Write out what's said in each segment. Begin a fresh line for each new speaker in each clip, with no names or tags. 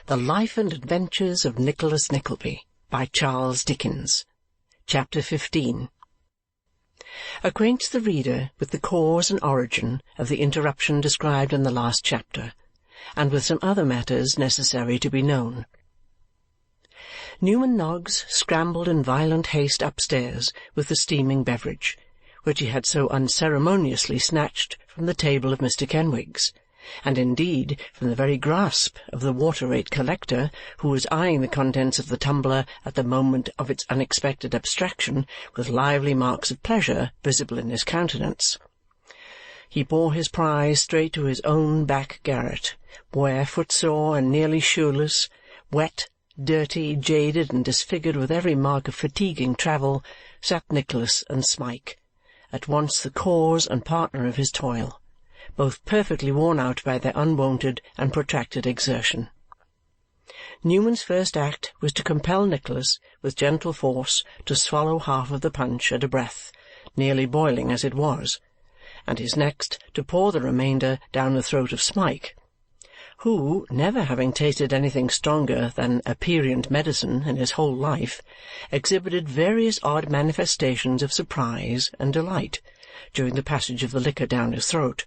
The Life and Adventures of Nicholas Nickleby by Charles Dickens. Chapter 15. Acquaints the reader with the cause and origin of the interruption described in the last chapter, and with some other matters necessary to be known. Newman Noggs scrambled in violent haste upstairs with the steaming beverage, which he had so unceremoniously snatched from the table of Mr. Kenwigs, and indeed from the very grasp of the water-rate collector, who was eyeing the contents of the tumbler at the moment of its unexpected abstraction with lively marks of pleasure visible in his countenance. He bore his prize straight to his own back garret, where, footsore and nearly shoeless, wet, dirty, jaded, and disfigured with every mark of fatiguing travel, sat Nicholas and Smike, at once the cause and partner of his toil, both perfectly worn out by their unwonted and protracted exertion. Newman's first act was to compel Nicholas, with gentle force, to swallow half of the punch at a breath, nearly boiling as it was, and his next to pour the remainder down the throat of Smike, who, never having tasted anything stronger than aperient medicine in his whole life, exhibited various odd manifestations of surprise and delight during the passage of the liquor down his throat,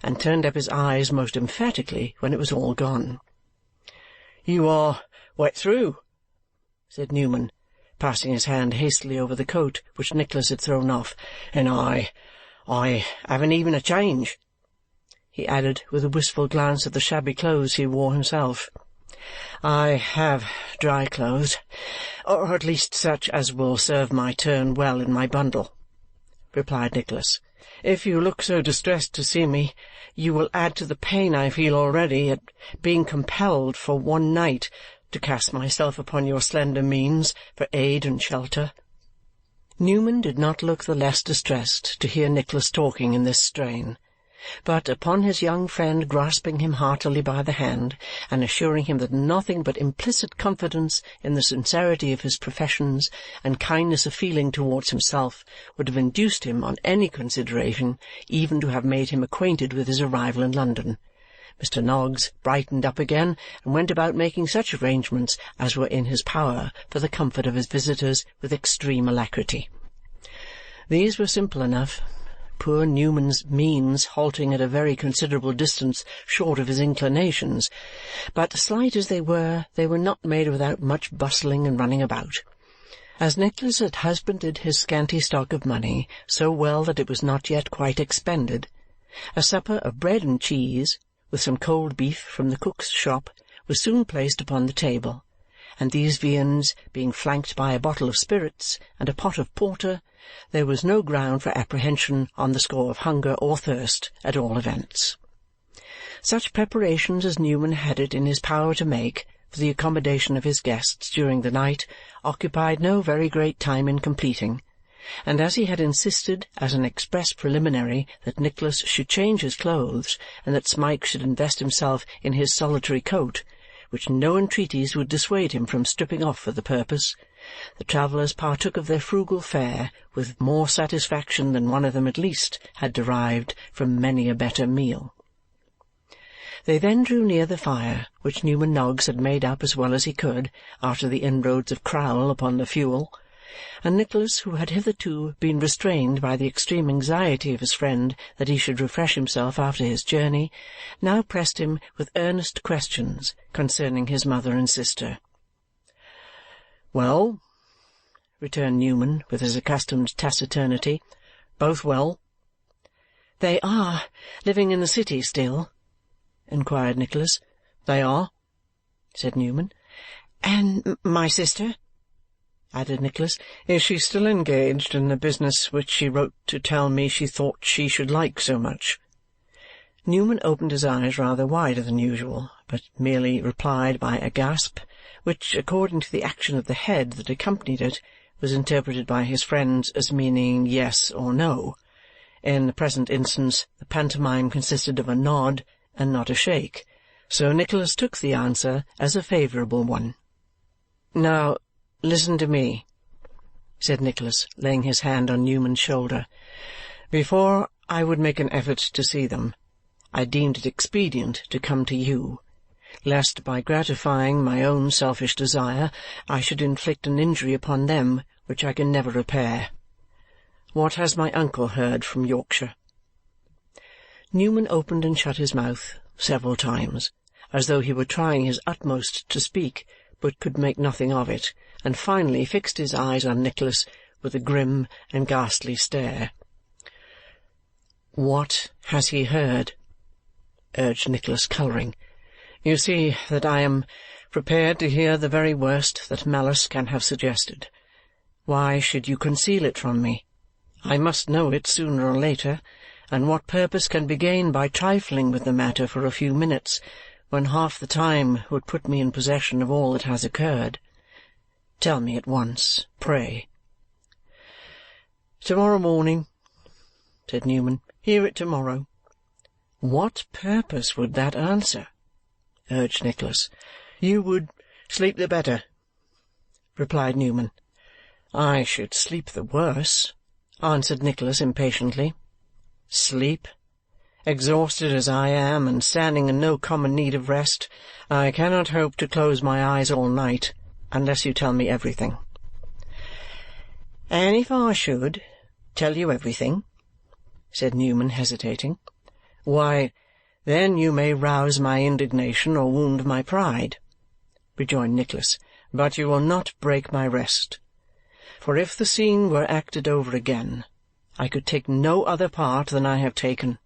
and turned up his eyes most emphatically when it was all gone. "You are wet through," said Newman, passing his hand hastily over the coat which Nicholas had thrown off, "and I haven't even a change," he added with a wistful glance at the shabby clothes he wore himself. "I have dry clothes, or at least such as will serve my turn well in my bundle," replied Nicholas. "If you look so distressed to see me, you will add to the pain I feel already at being compelled for one night to cast myself upon your slender means for aid and shelter." Newman did not look the less distressed to hear Nicholas talking in this strain, but upon his young friend grasping him heartily by the hand and assuring him that nothing but implicit confidence in the sincerity of his professions and kindness of feeling towards himself would have induced him on any consideration even to have made him acquainted with his arrival in London, Mr. Noggs brightened up again and went about making such arrangements as were in his power for the comfort of his visitors with extreme alacrity. These were simple enough, poor Newman's means halting at a very considerable distance short of his inclinations, but slight as they were not made without much bustling and running about. As Nicholas had husbanded his scanty stock of money so well that it was not yet quite expended, a supper of bread and cheese, with some cold beef from the cook's shop, was soon placed upon the table, and these viands being flanked by a bottle of spirits and a pot of porter, there was no ground for apprehension on the score of hunger or thirst, at all events. Such preparations as Newman had it in his power to make for the accommodation of his guests during the night occupied no very great time in completing, and as he had insisted as an express preliminary that Nicholas should change his clothes and that Smike should invest himself in his solitary coat, which no entreaties would dissuade him from stripping off for the purpose, the travellers partook of their frugal fare with more satisfaction than one of them at least had derived from many a better meal. They then drew near the fire, which Newman Noggs had made up as well as he could after the inroads of Crowle upon the fuel, and Nicholas, who had hitherto been restrained by the extreme anxiety of his friend that he should refresh himself after his journey, now pressed him with earnest questions concerning his mother and sister. "Well," returned Newman with his accustomed taciturnity, "both well." "They are living in the city still?" inquired Nicholas. "They are," said Newman. "And my sister?" added Nicholas. "Is she still engaged in the business which she wrote to tell me she thought she should like so much?" Newman opened his eyes rather wider than usual, but merely replied by a gasp, which, according to the action of the head that accompanied it, was interpreted by his friends as meaning yes or no. In the present instance the pantomime consisted of a nod and not a shake, so Nicholas took the answer as a favourable one. "Now, listen to me," said Nicholas, laying his hand on Newman's shoulder. "Before I would make an effort to see them, I deemed it expedient to come to you, lest by gratifying my own selfish desire I should inflict an injury upon them which I can never repair. What has my uncle heard from Yorkshire?" Newman opened and shut his mouth several times, as though he were trying his utmost to speak, but could make nothing of it, and finally fixed his eyes on Nicholas with a grim and ghastly stare. "What has he heard?" urged Nicholas, colouring. "You see that I am prepared to hear the very worst that malice can have suggested. Why should you conceal it from me? I must know it sooner or later, and what purpose can be gained by trifling with the matter for a few minutes, when half the time would put me in possession of all that has occurred? Tell me at once, pray." "To-morrow morning," said Newman. "Hear it to-morrow." "What purpose would that answer?" urged Nicholas. "You would sleep the better," replied Newman. "I should sleep the worse," answered Nicholas impatiently. "Sleep? Exhausted as I am, and standing in no common need of rest, I cannot hope to close my eyes all night, unless you tell me everything." "And if I should tell you everything," said Newman, hesitating, "why, then you may rouse my indignation or wound my pride," rejoined Nicholas, "but you will not break my rest. For if the scene were acted over again, I could take no other part than I have taken,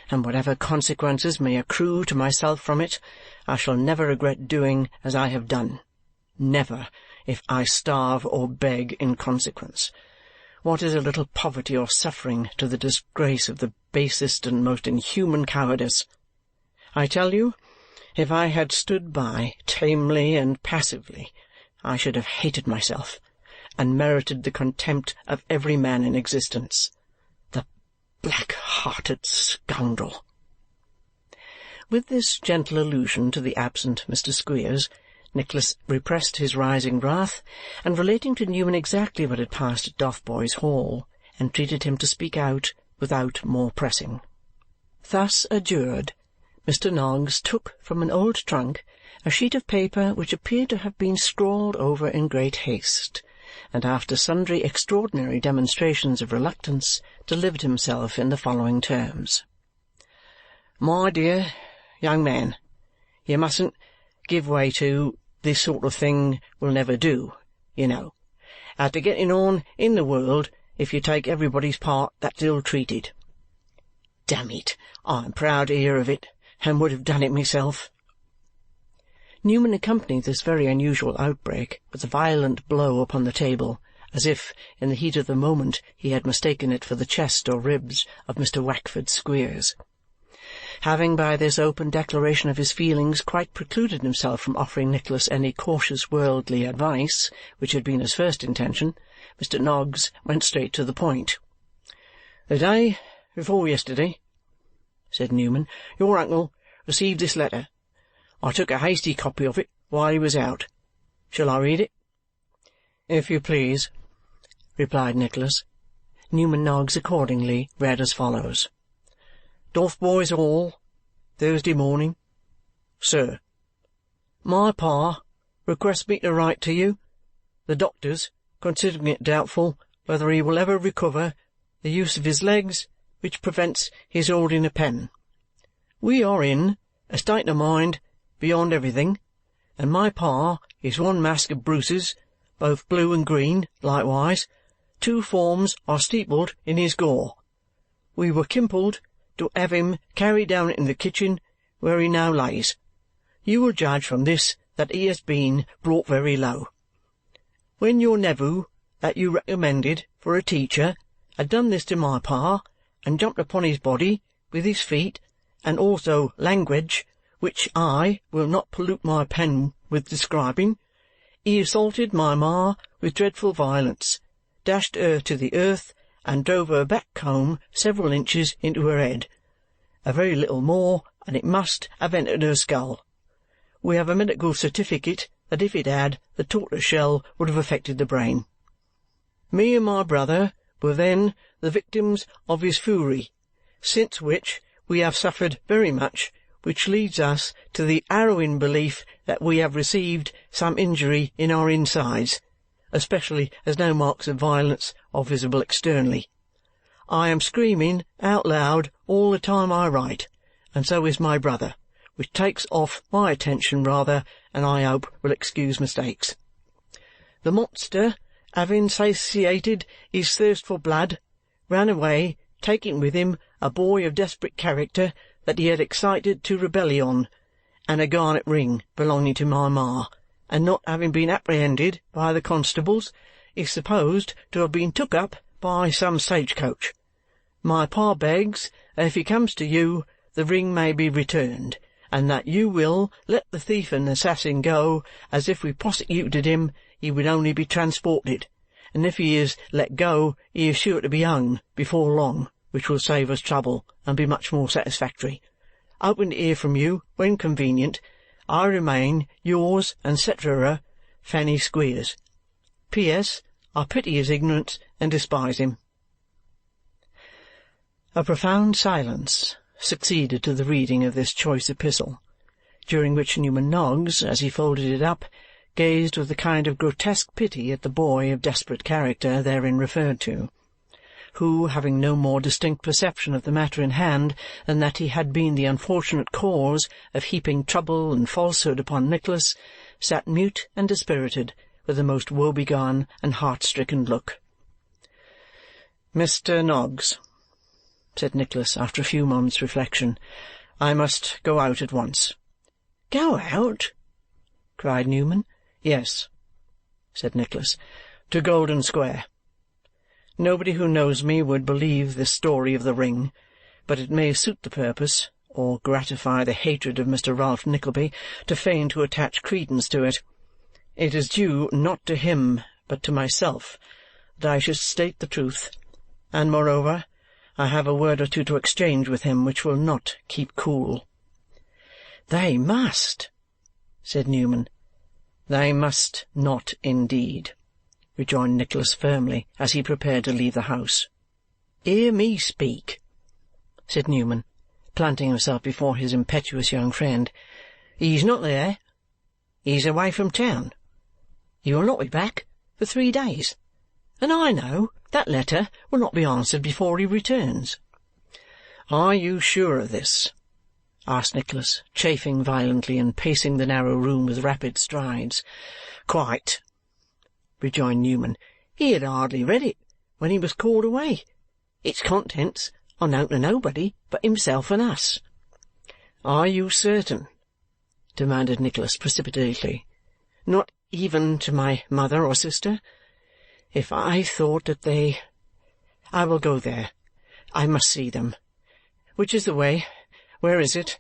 and whatever consequences may accrue to myself from it, I shall never regret doing as I have done. Never, if I starve or beg in consequence. What is a little poverty or suffering to the disgrace of the basest and most inhuman cowardice? I tell you, if I had stood by tamely and passively, I should have hated myself and merited the contempt of every man in existence. The black-hearted scoundrel!" With this gentle allusion to the absent Mr. Squeers, Nicholas repressed his rising wrath, and relating to Newman exactly what had passed at Dotheboys Hall, entreated him to speak out without more pressing. Thus adjured, Mr. Noggs took from an old trunk a sheet of paper which appeared to have been scrawled over in great haste, and after sundry extraordinary demonstrations of reluctance, delivered himself in the following terms. "My dear young man, you mustn't give way to this sort of thing will never do, you know, as to getting on in the world if you take everybody's part that's ill-treated. Damn it, I am proud to hear of it, and would have done it myself." Newman accompanied this very unusual outbreak with a violent blow upon the table, as if, in the heat of the moment, he had mistaken it for the chest or ribs of Mr. Wackford Squeers. Having by this open declaration of his feelings quite precluded himself from offering Nicholas any cautious worldly advice, which had been his first intention, Mr. Noggs went straight to the point. "The day before yesterday," said Newman, "your uncle received this letter. I took a hasty copy of it while he was out. Shall I read it?" "If you please," replied Nicholas. Newman Noggs accordingly read as follows. "Dotheboys Hall, Thursday morning. Sir, my pa requests me to write to you, the doctors considering it doubtful whether he will ever recover the use of his legs, which prevents his holding a pen. We are in a state of mind beyond everything, and my pa is one mask of bruises, both blue and green, likewise. 2 forms are steepled in his gore. We were compelled to have him carried down in the kitchen, where he now lays. You will judge from this that he has been brought very low. When your nephew, that you recommended for a teacher, had done this to my pa, and jumped upon his body with his feet, and also language, which I will not pollute my pen with describing, he assaulted my ma with dreadful violence, dashed her to the earth, and drove her back comb several inches into her head. A very little more, and it must have entered her skull. We have a medical certificate that if it had, the tortoise shell would have affected the brain. Me and my brother were then the victims of his fury, since which we have suffered very much
which leads us to the harrowing belief that we have received some injury in our insides, especially as no marks of violence are visible externally. I am screaming out loud all the time I write, and so is my brother, which takes off my attention rather, and I hope will excuse mistakes. The monster, having satiated his thirst for blood, ran away, taking with him a boy of desperate character that he had excited to rebellion, and a garnet ring belonging to my ma, and not having been apprehended by the constables, is supposed to have been took up by some stage-coach. My pa begs that if he comes to you, the ring may be returned, and that you will let the thief and assassin go, as if we prosecuted him he would only be transported, and if he is let go he is sure to be hung before long, which will save us trouble and be much more satisfactory. Hoping to hear from you when convenient, I remain yours and cetera, Fanny Squeers. P.S. I pity his ignorance and despise him. A profound silence succeeded to the reading of this choice epistle, during which Newman Noggs, as he folded it up, gazed with a kind of grotesque pity at the boy of desperate character therein referred to, who, having no more distinct perception of the matter in hand than that he had been the unfortunate cause of heaping trouble and falsehood upon Nicholas, sat mute and dispirited, with a most woebegone and heart-stricken look. "Mr. Noggs," said Nicholas after a few moments' reflection, "I must go out at once." "Go out?" cried Newman. "Yes," said Nicholas, "to Golden Square. Nobody who knows me would believe this story of the ring, but it may suit the purpose, or gratify the hatred of Mr. Ralph Nickleby, to feign to attach credence to it. It is due not to him, but to myself, that I should state the truth, and, moreover, I have a word or two to exchange with him which will not keep cool." "They must," said Newman. "They must not, indeed," rejoined Nicholas firmly, as he prepared to leave the house. "Hear me speak," said Newman, planting himself before his impetuous young friend. "He's not there. He's away from town. He will not be back for 3 days, and I know that letter will not be answered before he returns." "Are you sure of this?" asked Nicholas, chafing violently and pacing the narrow room with rapid strides. "Quite," rejoined Newman. "He had hardly read it when he was called away. Its contents are known to nobody but himself and us." "Are you certain?" demanded Nicholas precipitately. "Not even to my mother or sister? If I thought that they... I will go there. I must see them. Which is the way? Where is it?"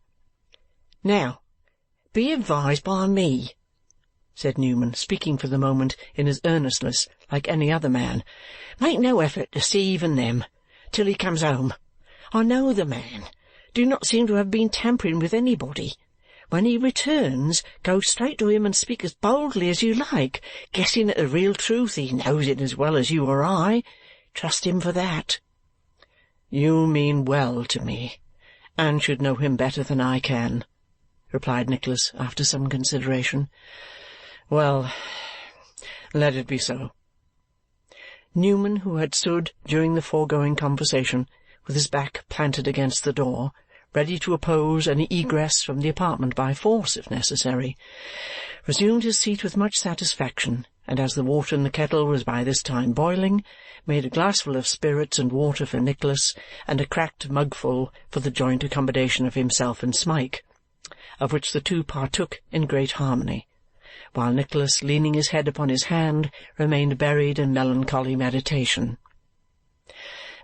"Now, be advised by me," said Newman, speaking for the moment in his earnestness like any other man. "Make no effort to see even them till he comes home. I know the man. Do not seem to have been tampering with anybody. When he returns, go straight to him and speak as boldly as you like, guessing at the real truth. He knows it as well as you or I. Trust him for that." "You mean well to me, and should know him better than I can," replied Nicholas after some consideration. "Well, let it be so." Newman, who had stood during the foregoing conversation with his back planted against the door, ready to oppose any egress from the apartment by force if necessary, resumed his seat with much satisfaction, and as the water in the kettle was by this time boiling, made a glassful of spirits and water for Nicholas, and a cracked mugful for the joint accommodation of himself and Smike, of which the two partook in great harmony, while Nicholas, leaning his head upon his hand, remained buried in melancholy meditation.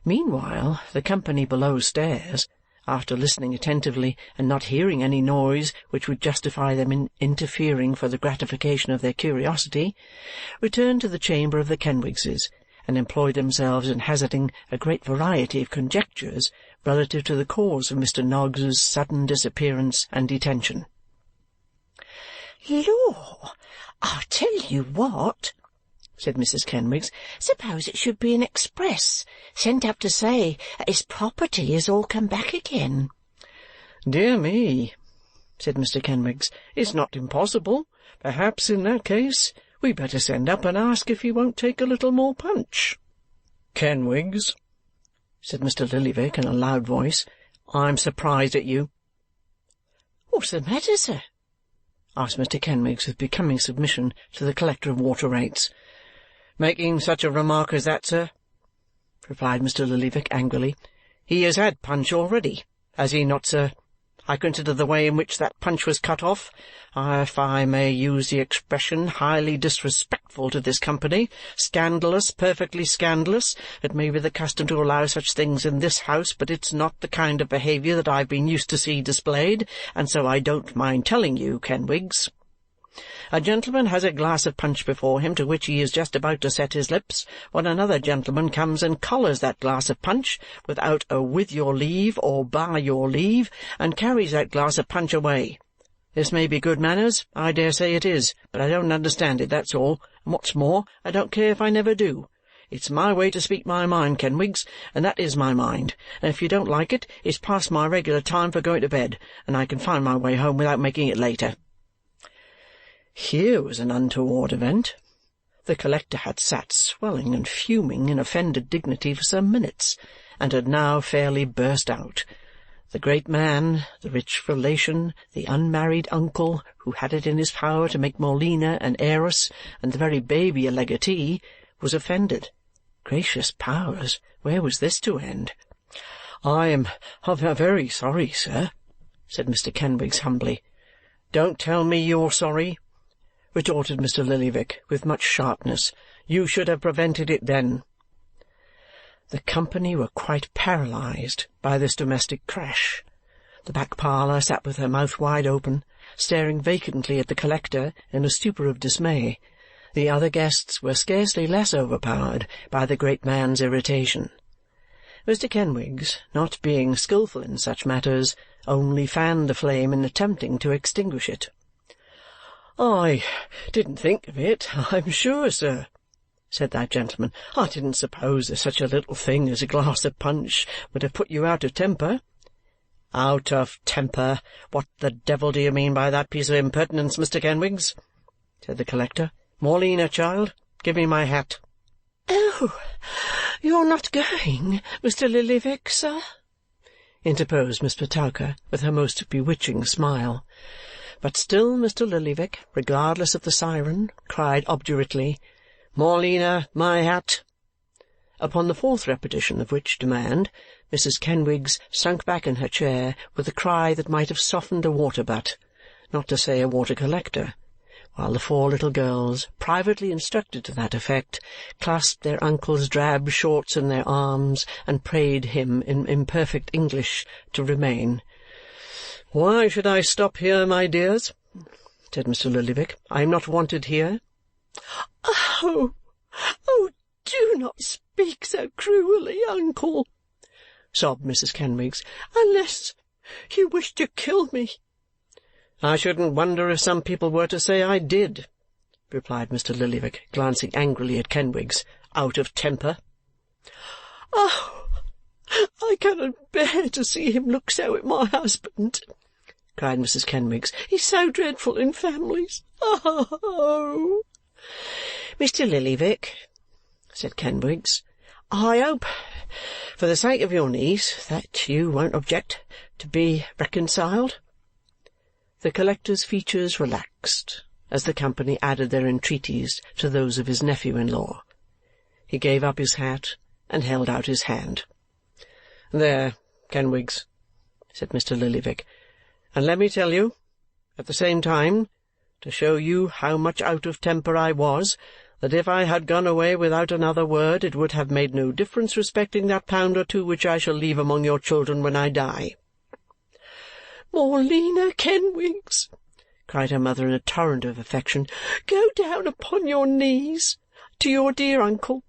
Meanwhile, the company below stairs, after listening attentively and not hearing any noise which would justify them in interfering for the gratification of their curiosity, returned to the chamber of the Kenwigses and employed themselves in hazarding a great variety of conjectures relative to the cause of Mr. Noggs's sudden disappearance and detention.
"Law, I'll tell you what," said Mrs. Kenwigs. "Suppose it should be an express sent up to say that his property has all come back again."
"Dear me!" said Mr. Kenwigs. "It's not impossible. Perhaps in that case we'd better send up and ask if he won't take a little more punch." "Kenwigs," said Mr. Lillyvick in a loud voice, "I'm surprised at you."
"What's the matter, sir?"
asked Mr. Kenwigs with becoming submission to the collector of water rates. "Making such a remark as that, sir?" replied Mr. Lillyvick angrily. "He has had punch already, has he not, sir? I consider the way in which that punch was cut off, if I may use the expression, highly disrespectful to this company, scandalous, perfectly scandalous. It may be the custom to allow such things in this house, but it's not the kind of behaviour that I've been used to see displayed, and so I don't mind telling you, Kenwigs. A gentleman has a glass of punch before him to which he is just about to set his lips, when another gentleman comes and collars that glass of punch without a with your leave or by your leave, and carries that glass of punch away. This may be good manners, I dare say it is, but I don't understand it, that's all, and what's more, I don't care if I never do. It's my way to speak my mind, Kenwigs, and that is my mind, and if you don't like it, it's past my regular time for going to bed, and I can find my way home without making it later." Here was an untoward event. The collector had sat swelling and fuming in offended dignity for some minutes, and had now fairly burst out. The great man, the rich relation, the unmarried uncle, who had it in his power to make Morleena an heiress and the very baby a legatee, was offended. Gracious powers, where was this to end? I'm very sorry, sir," said Mr. Kenwigs humbly. "Don't tell me you're sorry," retorted Mr. Lillyvick with much sharpness. "You should have prevented it then." The company were quite paralysed by this domestic crash. The back parlour sat with her mouth wide open, staring vacantly at the collector in a stupor of dismay. The other guests were scarcely less overpowered by the great man's irritation. Mr. Kenwigs, not being skilful in such matters, only fanned the flame in attempting to extinguish it. "I didn't think of it, I'm sure, sir," said that gentleman. "I didn't suppose that such a little thing as a glass of punch would have put you out of temper." "Out of temper? What the devil do you mean by that piece of impertinence, Mr. Kenwigs?" said the collector. "Morleena, child, give me my hat."
"Oh, you're not going, Mr. Lillyvick, sir?"
interposed Miss Petowker with her most bewitching smile. But still Mr. Lillyvick, regardless of the siren, cried obdurately, "Morleena, my hat!" Upon the fourth repetition of which demand, Mrs. Kenwigs sunk back in her chair with a cry that might have softened a water-butt, not to say a water-collector, while the four little girls, privately instructed to that effect, clasped their uncle's drab shorts in their arms and prayed him in imperfect English to remain. "Why should I stop here, my dears?" said Mr. Lillyvick. "I am not wanted here."
"Oh, do not speak so cruelly, uncle,"
sobbed Mrs. Kenwigs,
"unless you wish to kill me."
"I shouldn't wonder if some people were to say I did," replied Mr. Lillyvick, glancing angrily at Kenwigs. "Out of temper."
"Oh, I cannot bear to see him look so at my husband," cried Mrs. Kenwigs. "He's so dreadful in families. Oh!"
"Mr. Lillyvick," said Kenwigs, "I hope, for the sake of your niece, that you won't object to be reconciled." The collector's features relaxed as the company added their entreaties to those of his nephew-in-law. He gave up his hat and held out his hand. "There, Kenwigs," said Mr. Lillyvick, "and let me tell you, at the same time, to show you how much out of temper I was, that if I had gone away without another word, it would have made no difference respecting that pound or two which I shall leave among your children when I die."
"Morleena Kenwigs," cried her mother in a torrent of affection, "go down upon your knees to your dear uncle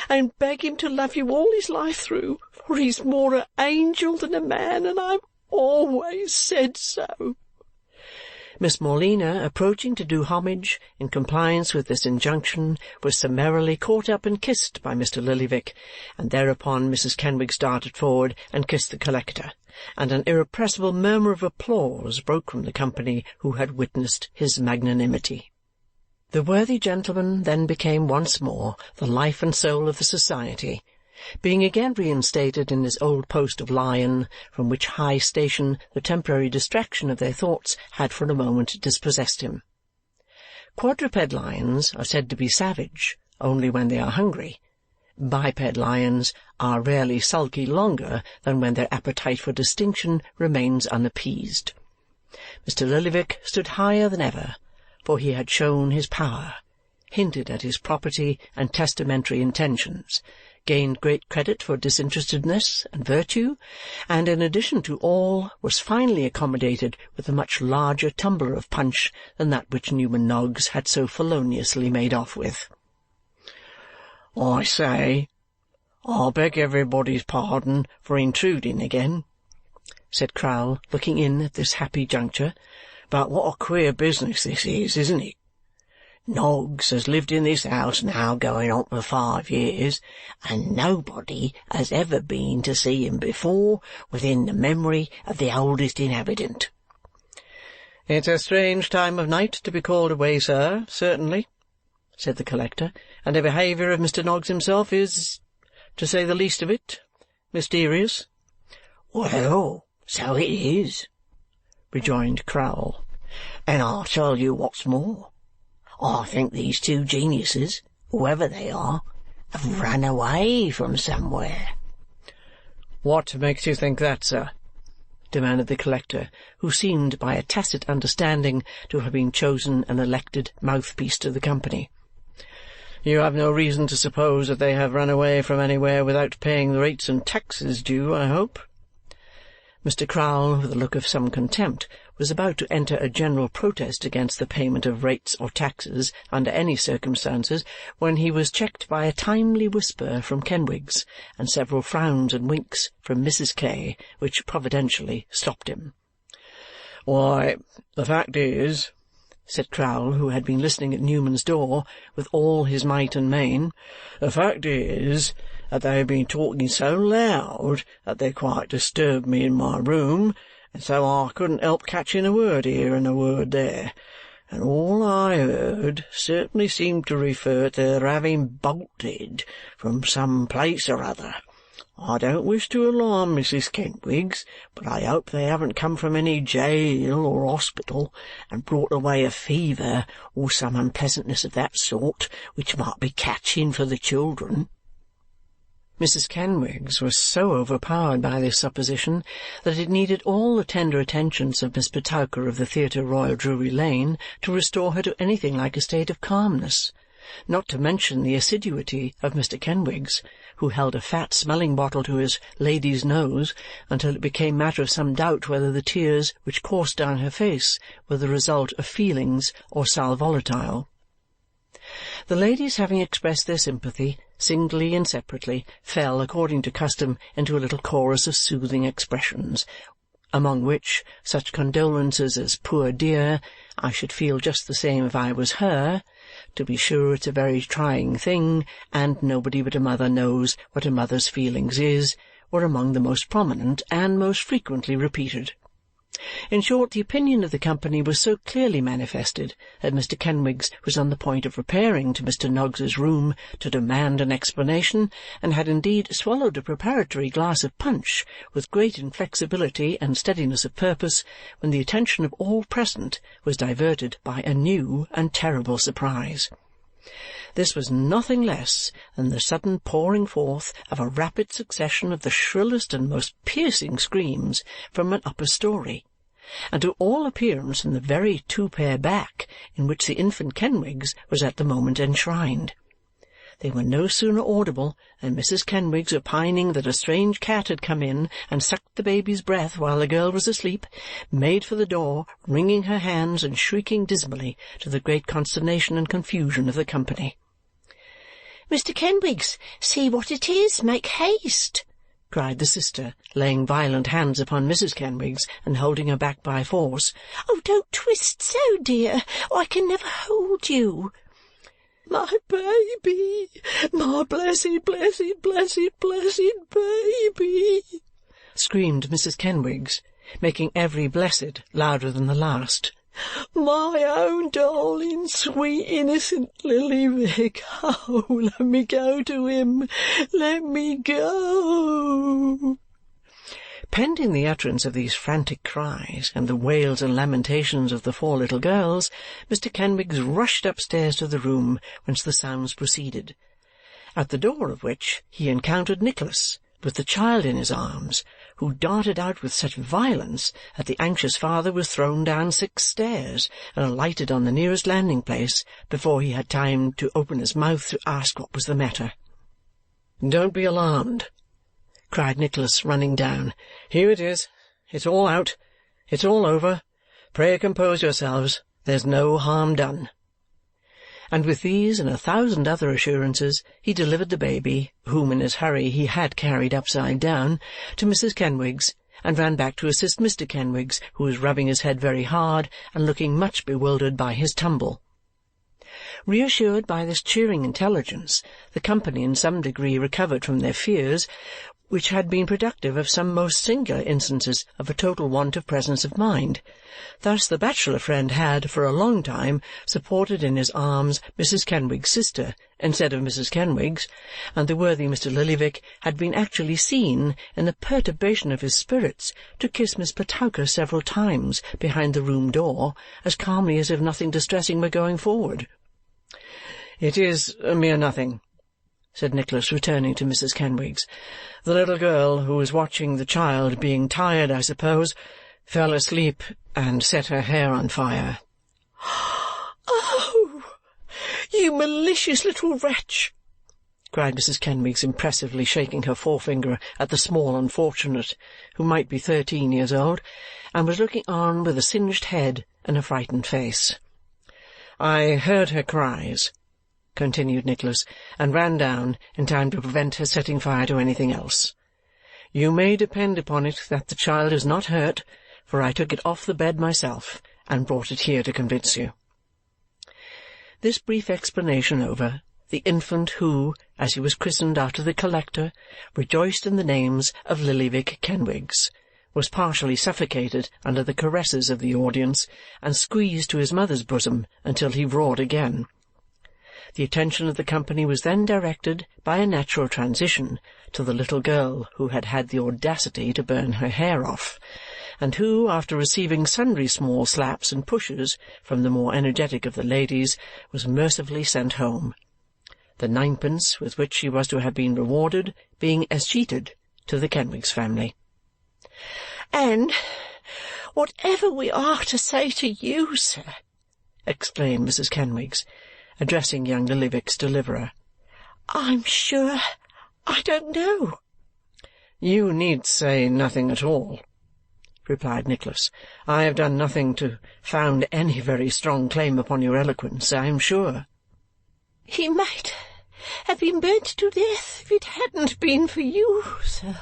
and beg him to love you all his life through, for he's more an angel than a man, and I've always said so."
Miss Morleena, approaching to do homage in compliance with this injunction, was summarily caught up and kissed by Mr. Lillyvick, and thereupon Mrs. Kenwigs darted forward and kissed the collector,
and an irrepressible murmur of applause broke from the company who had witnessed his magnanimity. The worthy gentleman then became once more the life and soul of the society, being again reinstated in his old post of lion, from which high station the temporary distraction of their thoughts had for a moment dispossessed him. Quadruped lions are said to be savage only when they are hungry. Biped lions are rarely sulky longer than when their appetite for distinction remains unappeased. Mr. Lillyvick stood higher than ever, for he had shown his power, hinted at his property and testamentary intentions, gained great credit for disinterestedness and virtue, and in addition to all was finally accommodated with a much larger tumbler of punch than that which Newman Noggs had so feloniously made off with. "I say, I beg everybody's pardon for intruding again," said Crowl, looking in at this happy juncture, "but what a queer business this is, isn't it? Noggs has lived in this house now going on for 5 years, and nobody has ever been to see him before within the memory of the oldest inhabitant." "It's a strange time of night to be called away, sir, certainly," said the collector, "and the behaviour of Mr. Noggs himself is, to say the least of it, mysterious."
"Well, so it is," rejoined Crowl, "and I'll tell you what's more. I think these two geniuses, whoever they are, have run away from somewhere."
"What makes you think that, sir?" demanded the collector, who seemed by a tacit understanding to have been chosen an elected mouthpiece to the company. "You have no reason to suppose that they have run away from anywhere without paying the rates and taxes due, I hope?" Mr. Crowl, with a look of some contempt, was about to enter a general protest against the payment of rates or taxes under any circumstances when he was checked by a timely whisper from Kenwigs and several frowns and winks from Mrs. K., which providentially stopped him. "Why, the fact is," said Crowl, who had been listening at Newman's door with all his might and main, "the fact is that they have been talking so loud that they quite disturbed me in my room, and so I couldn't help catching a word here and a word there, and all I heard certainly seemed to refer to their having bolted from some place or other. I don't wish to alarm Mrs. Kenwigs, but I hope they haven't come from any jail or hospital and brought away a fever or some unpleasantness of that sort which might be catching for the children." Mrs. Kenwigs was so overpowered by this supposition that it needed all the tender attentions of Miss Petowker of the Theatre Royal Drury Lane to restore her to anything like a state of calmness, not to mention the assiduity of Mr. Kenwigs, who held a fat smelling-bottle to his lady's nose until it became matter of some doubt whether the tears which coursed down her face were the result of feelings or sal volatile. The ladies, having expressed their sympathy, singly and separately, fell, according to custom, into a little chorus of soothing expressions, among which such condolences as "Poor dear, I should feel just the same if I was her," "To be sure it's a very trying thing," and "Nobody but a mother knows what a mother's feelings is," were among the most prominent and most frequently repeated. In short, the opinion of the company was so clearly manifested that Mr. Kenwigs was on the point of repairing to Mr. Noggs's room to demand an explanation, and had indeed swallowed a preparatory glass of punch with great inflexibility and steadiness of purpose, when the attention of all present was diverted by a new and terrible surprise. This was nothing less than the sudden pouring forth of a rapid succession of the shrillest and most piercing screams from an upper story, and to all appearance from the very two-pair back in which the infant Kenwigs was at the moment enshrined. They were no sooner audible than Mrs. Kenwigs, opining that a strange cat had come in and sucked the baby's breath while the girl was asleep, made for the door, wringing her hands and shrieking dismally, to the great consternation and confusion of the company. "Mr. Kenwigs, see what it is! Make haste!" cried the sister, laying violent hands upon Mrs. Kenwigs and holding her back by force. "Oh, don't twist so, dear, or I can never hold you." "My baby! My blessed, blessed, blessed, blessed baby!" screamed Mrs. Kenwigs, making every blessed louder than the last. "My own darling, sweet, innocent Lillyvick! Oh, let me go to him! Let me go!" Pending the utterance of these frantic cries and the wails and lamentations of the 4 little girls, Mr. Kenwigs rushed upstairs to the room whence the sounds proceeded, at the door of which he encountered Nicholas with the child in his arms, who darted out with such violence that the anxious father was thrown down 6 stairs and alighted on the nearest landing-place before he had time to open his mouth to ask what was the matter. "Don't be alarmed," cried Nicholas, running down. "Here it is. It's all out. It's all over. Pray compose yourselves. There's no harm done." And with these and 1,000 other assurances he delivered the baby, whom in his hurry he had carried upside down, to Mrs. Kenwigs, and ran back to assist Mr. Kenwigs, who was rubbing his head very hard and looking much bewildered by his tumble. Reassured by this cheering intelligence, the company in some degree recovered from their fears, which had been productive of some most singular instances of a total want of presence of mind. Thus the bachelor friend had, for a long time, supported in his arms Mrs. Kenwigs's sister instead of Mrs. Kenwigs, and the worthy Mr. Lillyvick had been actually seen, in the perturbation of his spirits, to kiss Miss Petowker several times behind the room door, as calmly as if nothing distressing were going forward. "It is a mere nothing," said Nicholas, returning to Mrs. Kenwigs. "The little girl, who was watching the child, being tired, I suppose, fell asleep and set her hair on fire."
"Oh, you malicious little wretch!" cried Mrs. Kenwigs, impressively shaking her forefinger at the small unfortunate, who might be 13 years old, and was looking on with a singed head and a frightened face. "I heard her cries," continued Nicholas, "and ran down in time to prevent her setting fire to anything else. You may depend upon it that the child is not hurt, for I took it off the bed myself and brought it here to convince you." This brief explanation over, the infant who, as he was christened after the collector, rejoiced in the names of Lillyvick Kenwigs, was partially suffocated under the caresses of the audience and squeezed to his mother's bosom until he roared again. The attention of the company was then directed, by a natural transition, to the little girl who had had the audacity to burn her hair off, and who, after receiving sundry small slaps and pushes from the more energetic of the ladies, was mercifully sent home, the 9pence with which she was to have been rewarded being escheated to the Kenwigs family. "And whatever we are to say to you, sir," exclaimed Mrs. Kenwigs, addressing young Lillyvick's deliverer, "I'm sure I don't know."
"You need say nothing at all," replied Nicholas. "I have done nothing to found any very strong claim upon your eloquence, I am sure."
"He might have been burnt to death if it hadn't been for you, sir,"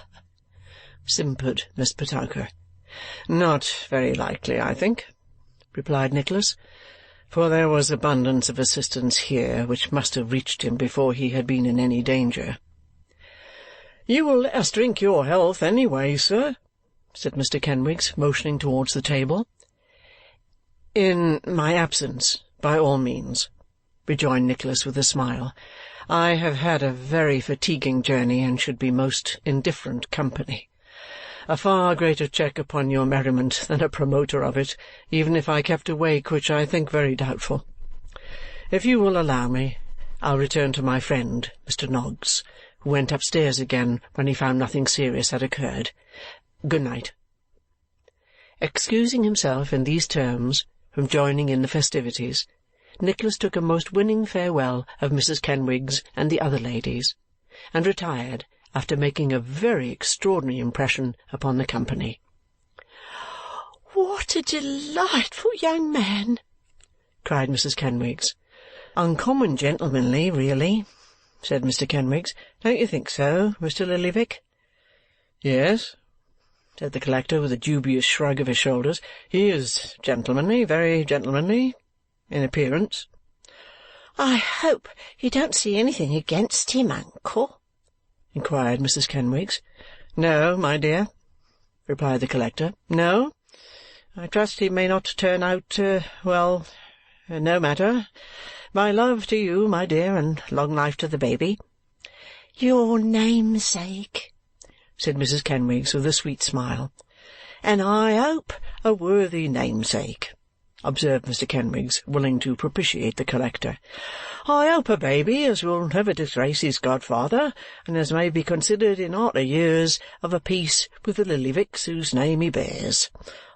simpered Miss Petowker.
"Not very likely, I think," replied Nicholas, "for there was abundance of assistance here which must have reached him before he had been in any danger." "You will let us drink your health anyway, sir," said Mr. Kenwigs, motioning towards the table. "In my absence, by all means," rejoined Nicholas with a smile. "I have had a very fatiguing journey and should be most indifferent company. A far greater check upon your merriment than a promoter of it, even if I kept awake, which I think very doubtful. If you will allow me, I'll return to my friend, Mr. Noggs, who went upstairs again when he found nothing serious had occurred. Good night." Excusing himself in these terms from joining in the festivities, Nicholas took a most winning farewell of Mrs. Kenwigs and the other ladies, and retired after making a very extraordinary impression upon the company.
"What a delightful young man!"
cried Mrs. Kenwigs. "Uncommon gentlemanly, really," said Mr. Kenwigs. "Don't you think so, Mr. Lillyvick?" "Yes," said the collector with a dubious shrug of his shoulders. "He is gentlemanly, very gentlemanly, in appearance."
"I hope you don't see anything against him, uncle?" inquired Mrs. Kenwigs.
"No, my dear,"
replied the collector. "No, I trust he may not turn out, well, no matter. My love to you, my dear, and long life to the baby."
"Your namesake,"
said Mrs. Kenwigs with a sweet smile. "And I hope a worthy namesake," observed Mr. Kenwigs, willing to propitiate the collector. "I hope a baby as will never disgrace his godfather, and as may be considered in arter years of a piece with the Lillyvicks whose name he bears.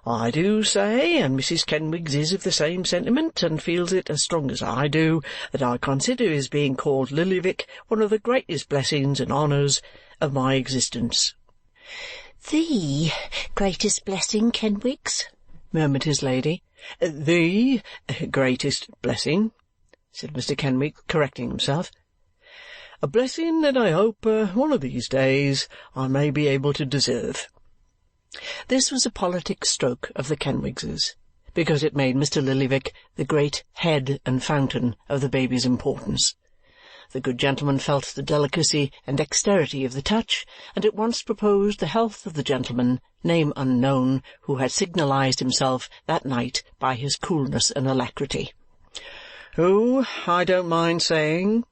I do say, and Mrs. Kenwigs is of the same sentiment, and feels it as strong as I do, that I consider his being called Lillyvick one of the greatest blessings and honours of my existence."
"The greatest blessing, Kenwigs,"
murmured his lady. "The greatest blessing," said Mr. Kenwigs, correcting himself. "A blessing that I hope one of these days I may be able to deserve." This was a politic stroke of the Kenwigses, because it made Mr. Lillyvick the great head and fountain of the baby's importance. The good gentleman felt the delicacy and dexterity of the touch, and at once proposed the health of the gentleman, name unknown, who had signalized himself that night by his coolness and alacrity. "Who, I don't mind saying,"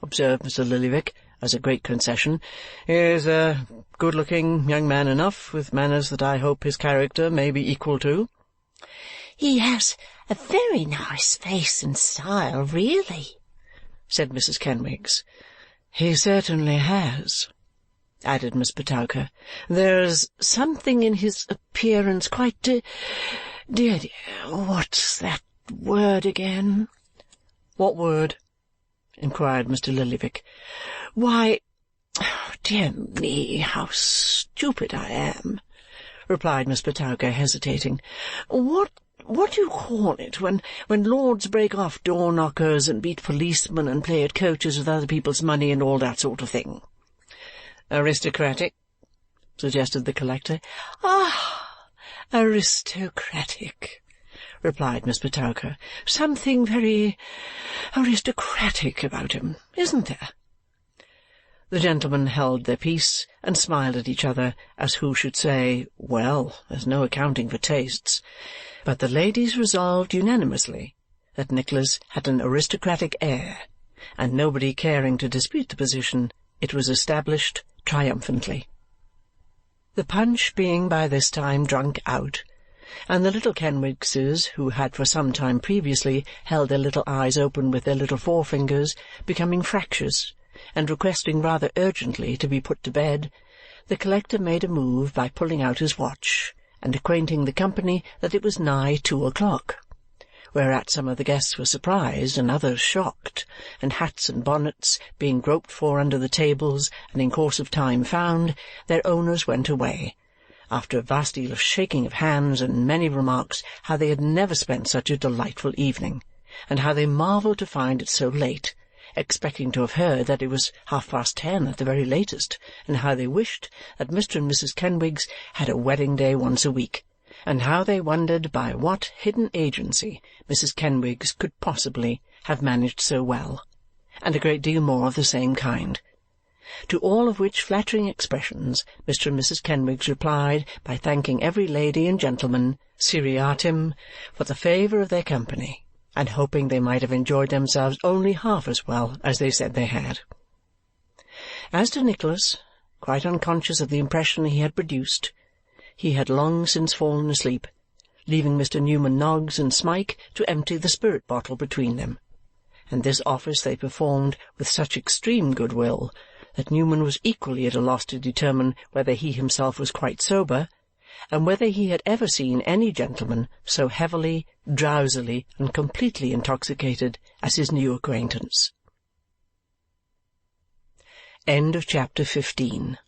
observed Mr. Lillyvick, as a great concession, "is a good-looking young man enough, with manners that I hope his character may be equal to."
"He has a very nice face and style, really,"
said Mrs. Kenwigs. "He certainly has," added Miss Petowker. "There's something in his appearance quite dear, what's that word again?" "What word?" inquired Mr. Lillyvick. "Why, dear me, how stupid I am!" replied Miss Petowker, hesitating. What do you call it when lords break off door-knockers and beat policemen and play at coaches with other people's money and all that sort of thing?" "Aristocratic," suggested the collector. "Ah, aristocratic," replied Miss Petowker. "Something very aristocratic about him, isn't there?" The gentlemen held their peace and smiled at each other, as who should say, "Well, there's no accounting for tastes." But the ladies resolved unanimously that Nicholas had an aristocratic air, and nobody caring to dispute the position, it was established triumphantly. The punch being by this time drunk out, and the little Kenwigses, who had for some time previously held their little eyes open with their little forefingers, becoming fractious and requesting rather urgently to be put to bed, the collector made a move by pulling out his watch and acquainting the company that it was nigh 2:00, whereat some of the guests were surprised and others shocked, and hats and bonnets being groped for under the tables and in course of time found, their owners went away, after a vast deal of shaking of hands and many remarks how they had never spent such a delightful evening, and how they marvelled to find it so late, expecting to have heard that it was 10:30 at the very latest, and how they wished that Mr. and Mrs. Kenwigs had a wedding-day once a week, and how they wondered by what hidden agency Mrs. Kenwigs could possibly have managed so well, and a great deal more of the same kind. To all of which flattering expressions Mr. and Mrs. Kenwigs replied by thanking every lady and gentleman seriatim for the favour of their company, and hoping they might have enjoyed themselves only half as well as they said they had. As to Nicholas, quite unconscious of the impression he had produced, he had long since fallen asleep, leaving Mr. Newman Noggs and Smike to empty the spirit-bottle between them, and this office they performed with such extreme good-will that Newman was equally at a loss to determine whether he himself was quite sober, and whether he had ever seen any gentleman so heavily, drowsily, and completely intoxicated as his new acquaintance. Chapter 15